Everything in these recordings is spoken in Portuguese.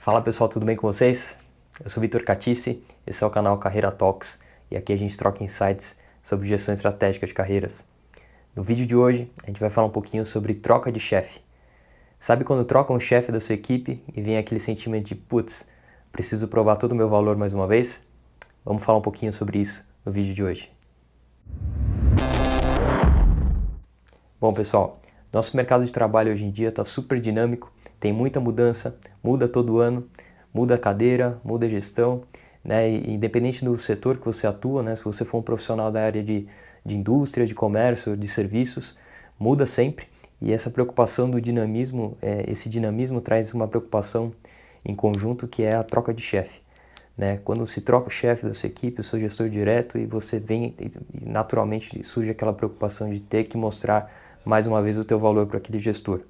Fala pessoal, tudo bem com vocês? Eu sou Vitor Catice, esse é o canal Carreira Talks e aqui a gente troca insights sobre gestão estratégica de carreiras. No vídeo de hoje a gente vai falar um pouquinho sobre troca de chefe. Sabe quando troca um chefe da sua equipe e vem aquele sentimento de putz, preciso provar todo o meu valor mais uma vez? Vamos falar um pouquinho sobre isso no vídeo de hoje. Bom pessoal, nosso mercado de trabalho hoje em dia está super dinâmico, tem muita mudança, muda todo ano, muda a cadeira, muda a gestão, né? E independente do setor que você atua, né? Se você for um profissional da área de indústria, de comércio, de serviços, muda sempre. E essa preocupação do dinamismo, esse dinamismo traz uma preocupação em conjunto que é a troca de chefe. Né? Quando se troca o chefe da sua equipe, o seu gestor direto, e você vem, e naturalmente surge aquela preocupação de ter que mostrar mais uma vez o teu valor para aquele gestor.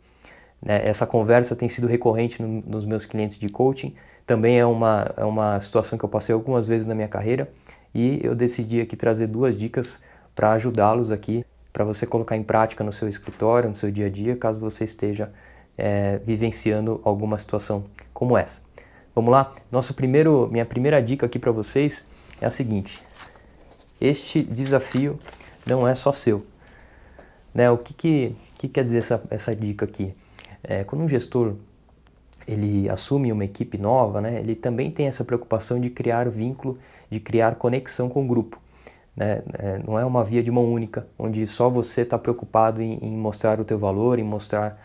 Essa conversa tem sido recorrente nos meus clientes de coaching, também é uma situação que eu passei algumas vezes na minha carreira e eu decidi aqui trazer 2 dicas para ajudá-los aqui, para você colocar em prática no seu escritório, no seu dia a dia, caso você esteja vivenciando alguma situação como essa. Vamos lá? Minha primeira dica aqui para vocês é a seguinte: este desafio não é só seu. Né? O que quer dizer essa dica aqui? Quando um gestor ele assume uma equipe nova, né, ele também tem essa preocupação de criar vínculo, de criar conexão com o grupo. Né? Não é uma via de mão única, onde só você está preocupado em mostrar o teu valor, em mostrar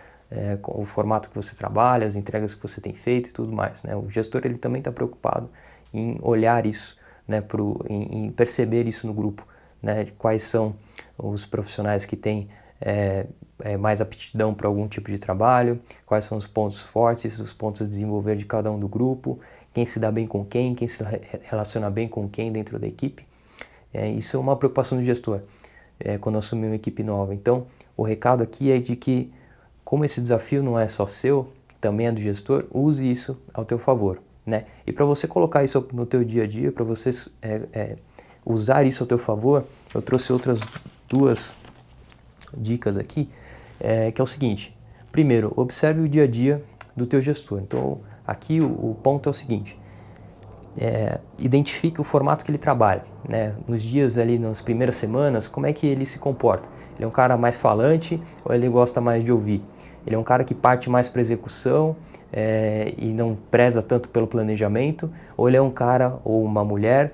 o formato que você trabalha, as entregas que você tem feito e tudo mais. Né? O gestor ele também está preocupado em olhar isso, né, em perceber isso no grupo. Né, quais são os profissionais que têm mais aptidão para algum tipo de trabalho, quais são os pontos fortes, os pontos a desenvolver de cada um do grupo, quem se dá bem com quem se relaciona bem com quem dentro da equipe. Isso é uma preocupação do gestor quando assumir uma equipe nova. Então, o recado aqui é de que, como esse desafio não é só seu, também é do gestor, use isso ao teu favor. Né? E para você colocar isso no teu dia a dia, para você usar isso ao teu favor, eu trouxe outras 2 dicas aqui, que é o seguinte: primeiro, observe o dia a dia do teu gestor. Então, aqui o ponto é o seguinte: identifique o formato que ele trabalha, né? Nos dias ali, nas primeiras semanas, como é que ele se comporta? Ele é um cara mais falante ou ele gosta mais de ouvir? Ele é um cara que parte mais para execução e não preza tanto pelo planejamento? Ou ele é um cara ou uma mulher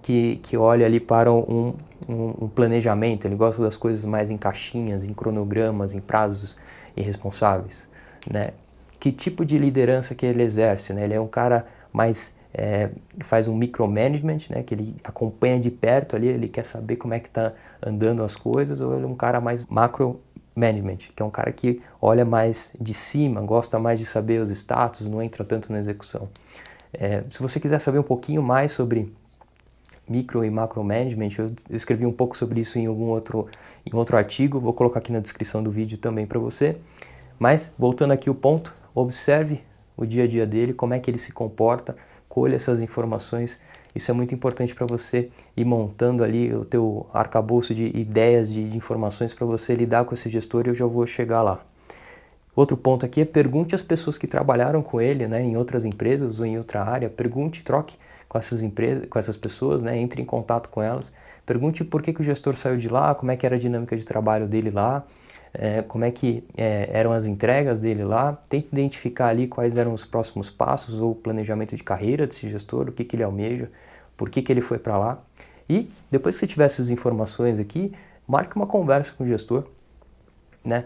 que olha ali para um planejamento, ele gosta das coisas mais em caixinhas, em cronogramas, em prazos irresponsáveis? Né? Que tipo de liderança que ele exerce? Né? Ele é um cara mais que faz um micromanagement, né? Que ele acompanha de perto ali, ele quer saber como é que está andando as coisas, ou ele é um cara mais macromanagement, que é um cara que olha mais de cima, gosta mais de saber os status, não entra tanto na execução. Se você quiser saber um pouquinho mais sobre micro e macro management, eu escrevi um pouco sobre isso em outro artigo, vou colocar aqui na descrição do vídeo também para você. Mas, voltando aqui ao ponto, observe o dia a dia dele, como é que ele se comporta, colha essas informações. Isso é muito importante para você ir montando ali o teu arcabouço de ideias, de informações para você lidar com esse gestor, e eu já vou chegar lá. Outro ponto aqui é pergunte às pessoas que trabalharam com ele, né, em outras empresas ou em outra área. Pergunte, troque com essas empresas, com essas pessoas, né, entre em contato com elas. Pergunte por que o gestor saiu de lá, como é que era a dinâmica de trabalho dele lá, como é que eram as entregas dele lá. Tente identificar ali quais eram os próximos passos ou o planejamento de carreira desse gestor, o que ele almeja, por que ele foi para lá. E depois que você tiver essas informações aqui, marque uma conversa com o gestor, né?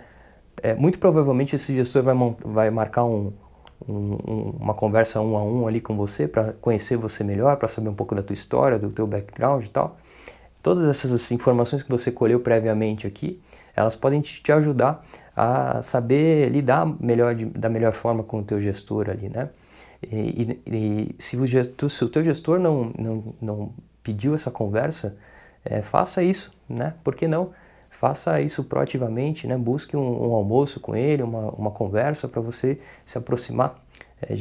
Muito provavelmente esse gestor vai marcar uma conversa 1 a 1 ali com você para conhecer você melhor, para saber um pouco da tua história, do teu background e tal. Todas essas informações que você colheu previamente aqui, elas podem te ajudar a saber lidar da melhor forma com o teu gestor ali, né? E se o teu gestor não pediu essa conversa, faça isso, né? Por que não? Faça isso proativamente, né? Busque um almoço com ele, uma conversa para você se aproximar. Eu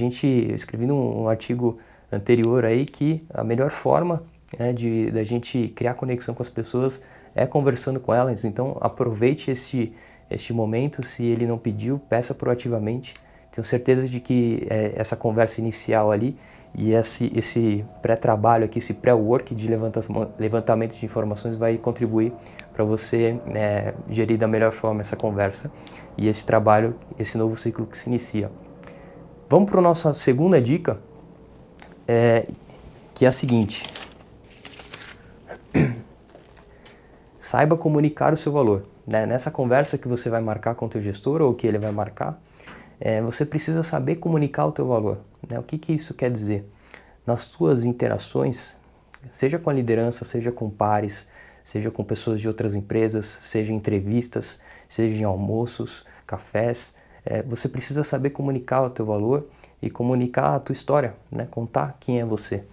escrevi num artigo anterior aí que a melhor forma, né, da gente criar conexão com as pessoas é conversando com elas. Então aproveite este momento. Se ele não pediu, peça proativamente, Tenho certeza de que essa conversa inicial ali e esse pré-trabalho aqui, esse pré-work de levantamento de informações vai contribuir para você gerir da melhor forma essa conversa e esse trabalho, esse novo ciclo que se inicia. Vamos para a nossa segunda dica, que é a seguinte: saiba comunicar o seu valor. Nessa conversa que você vai marcar com o teu gestor ou que ele vai marcar, você precisa saber comunicar o teu valor. O que isso quer dizer? Nas suas interações, seja com a liderança, seja com pares, seja com pessoas de outras empresas, seja em entrevistas, seja em almoços, cafés, você precisa saber comunicar o teu valor e comunicar a tua história, contar quem é você.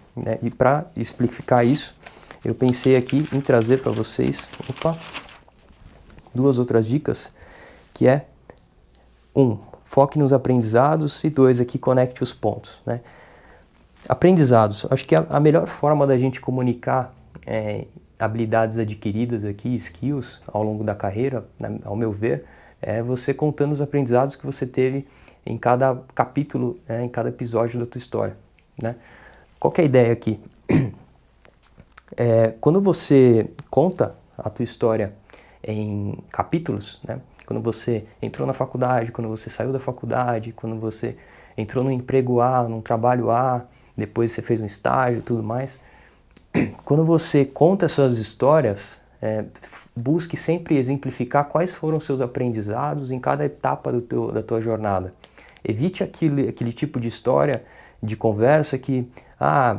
E para explicar isso, eu pensei aqui em trazer para vocês duas outras dicas, que é 1, foque nos aprendizados, e 2, aqui conecte os pontos. Aprendizados, acho que a melhor forma da gente comunicar habilidades adquiridas aqui, skills, ao longo da carreira, ao meu ver, é você contando os aprendizados que você teve em cada capítulo, em cada episódio da tua história. Qual que é a ideia aqui? Quando você conta a tua história em capítulos, quando você entrou na faculdade, quando você saiu da faculdade, quando você entrou no emprego A, num trabalho A, depois você fez um estágio e tudo mais, quando você conta suas histórias, busque sempre exemplificar quais foram os seus aprendizados em cada etapa da tua jornada. Evite aquele tipo de história, de conversa que,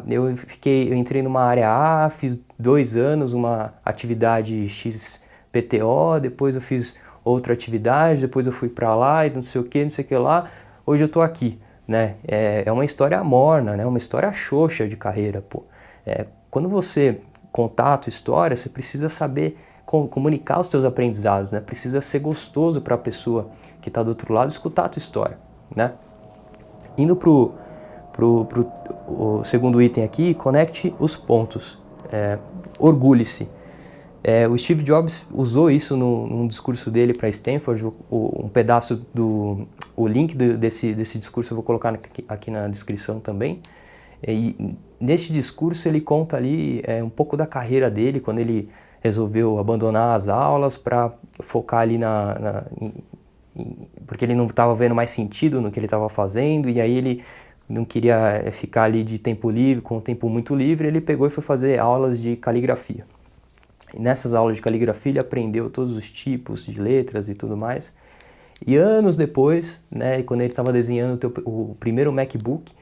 eu entrei numa área A, fiz 2 anos uma atividade XPTO, depois eu fiz outra atividade, depois eu fui para lá e não sei o que lá, hoje eu tô aqui, É uma história morna, uma história xoxa de carreira, Quando você contar a tua história, você precisa saber comunicar os teus aprendizados, Precisa ser gostoso para a pessoa que está do outro lado escutar a tua história, Indo pro segundo item aqui, conecte os pontos. Orgulhe-se. O Steve Jobs usou isso num discurso dele para Stanford. Um pedaço o link desse discurso eu vou colocar aqui na descrição também. E neste discurso ele conta ali um pouco da carreira dele, quando ele resolveu abandonar as aulas para focar ali porque ele não estava vendo mais sentido no que ele estava fazendo, e aí ele não queria ficar ali de tempo livre, com o tempo muito livre, ele pegou e foi fazer aulas de caligrafia. E nessas aulas de caligrafia ele aprendeu todos os tipos de letras e tudo mais. E anos depois, quando ele estava desenhando o primeiro MacBook,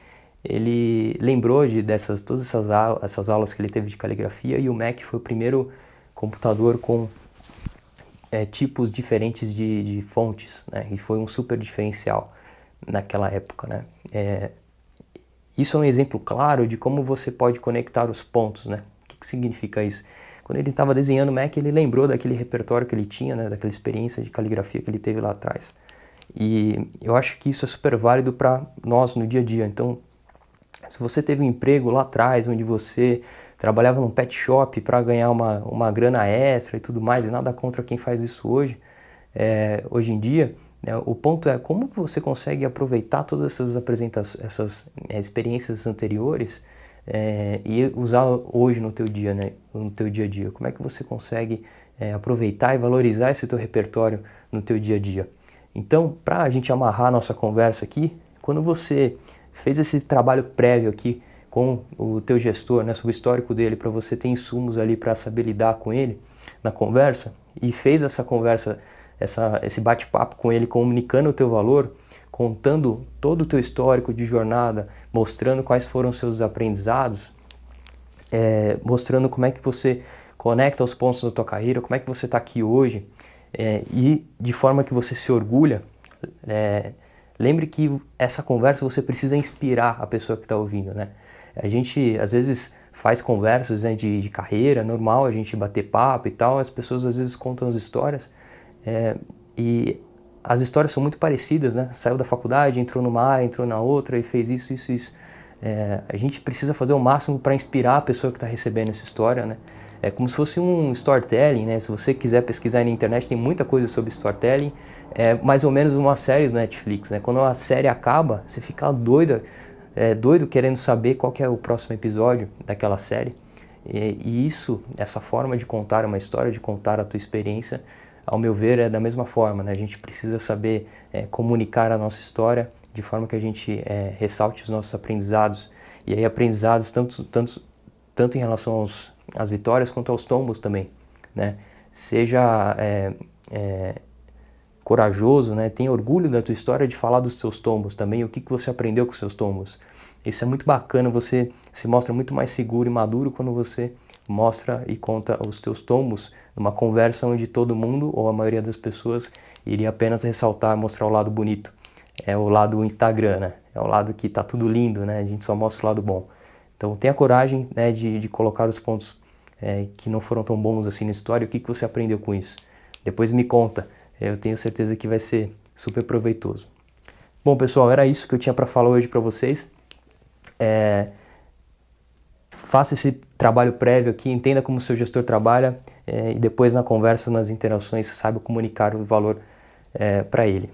ele lembrou de todas essas aulas que ele teve de caligrafia, e o Mac foi o primeiro computador com tipos diferentes de fontes, e foi um super diferencial naquela época, Isso é um exemplo claro de como você pode conectar os pontos, O que significa isso? Quando ele estava desenhando o Mac, ele lembrou daquele repertório que ele tinha, daquela experiência de caligrafia que ele teve lá atrás. E eu acho que isso é super válido para nós no dia a dia. Então, se você teve um emprego lá atrás, onde você trabalhava num pet shop para ganhar uma grana extra e tudo mais, e nada contra quem faz isso hoje em dia, o ponto é como você consegue aproveitar todas essas experiências anteriores e usar hoje no teu dia, no teu dia a dia. Como é que você consegue aproveitar e valorizar esse teu repertório no teu dia a dia? Então, para a gente amarrar a nossa conversa aqui, quando você fez esse trabalho prévio aqui com o teu gestor, sobre o histórico dele, para você ter insumos ali para saber lidar com ele na conversa, e fez essa conversa, esse bate-papo com ele, comunicando o teu valor, contando todo o teu histórico de jornada, mostrando quais foram os seus aprendizados, mostrando como é que você conecta os pontos da tua carreira, como é que você está aqui hoje, e de forma que você se orgulha. Lembre que essa conversa você precisa inspirar a pessoa que está ouvindo, A gente, às vezes, faz conversas de carreira, normal, a gente bater papo e tal, as pessoas às vezes contam as histórias, e as histórias são muito parecidas, Saiu da faculdade, entrou numa área, entrou na outra e fez isso. A gente precisa fazer o máximo para inspirar a pessoa que está recebendo essa história, né? É como se fosse um storytelling, né? Se você quiser pesquisar aí na internet, tem muita coisa sobre storytelling. É mais ou menos uma série do Netflix, né? Quando a série acaba, você fica doido querendo saber qual que é o próximo episódio daquela série. E isso, essa forma de contar uma história, de contar a tua experiência, ao meu ver, é da mesma forma, né? A gente precisa saber comunicar a nossa história de forma que a gente ressalte os nossos aprendizados. E aí aprendizados tanto em relação às vitórias quanto aos tombos também, né? Seja corajoso, né? Tenha orgulho da tua história, de falar dos teus tombos também, o que você aprendeu com os seus tombos. Isso é muito bacana, você se mostra muito mais seguro e maduro quando você mostra e conta os teus tombos numa conversa onde todo mundo, ou a maioria das pessoas, iria apenas ressaltar, mostrar o lado bonito. É o lado Instagram, né? É o lado que tá tudo lindo, né? A gente só mostra o lado bom. Então tenha coragem, né, de colocar os pontos que não foram tão bons assim na história, o que você aprendeu com isso. Depois me conta, eu tenho certeza que vai ser super proveitoso. Bom pessoal, era isso que eu tinha para falar hoje para vocês. Faça esse trabalho prévio aqui, entenda como o seu gestor trabalha e depois na conversa, nas interações, saiba comunicar o valor para ele.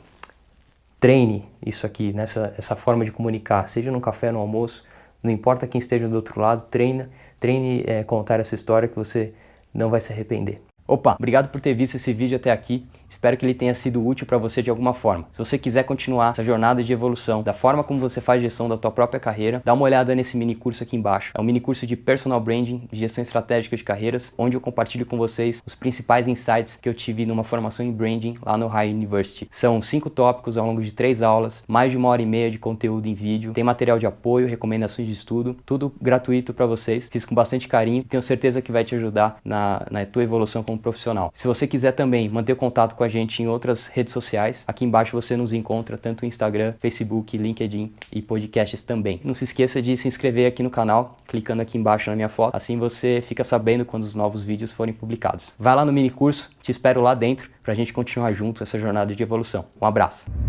Treine isso aqui, essa forma de comunicar, seja no café, no almoço, não importa quem esteja do outro lado, treine contar essa história que você não vai se arrepender. Opa, obrigado por ter visto esse vídeo até aqui, espero que ele tenha sido útil para você de alguma forma. Se você quiser continuar essa jornada de evolução, da forma como você faz gestão da tua própria carreira, dá uma olhada nesse mini curso aqui embaixo. É um mini curso de Personal Branding, de gestão estratégica de carreiras, onde eu compartilho com vocês os principais insights que eu tive numa formação em Branding lá no High University. São 5 tópicos ao longo de 3 aulas, mais de 1h30 de conteúdo em vídeo, tem material de apoio, recomendações de estudo, tudo gratuito para vocês, fiz com bastante carinho e tenho certeza que vai te ajudar na tua evolução como profissional. Se você quiser também manter contato com a gente em outras redes sociais, aqui embaixo você nos encontra tanto no Instagram, Facebook, LinkedIn e podcasts também. Não se esqueça de se inscrever aqui no canal, clicando aqui embaixo na minha foto, assim você fica sabendo quando os novos vídeos forem publicados. Vai lá no mini curso, te espero lá dentro pra gente continuar junto essa jornada de evolução. Um abraço!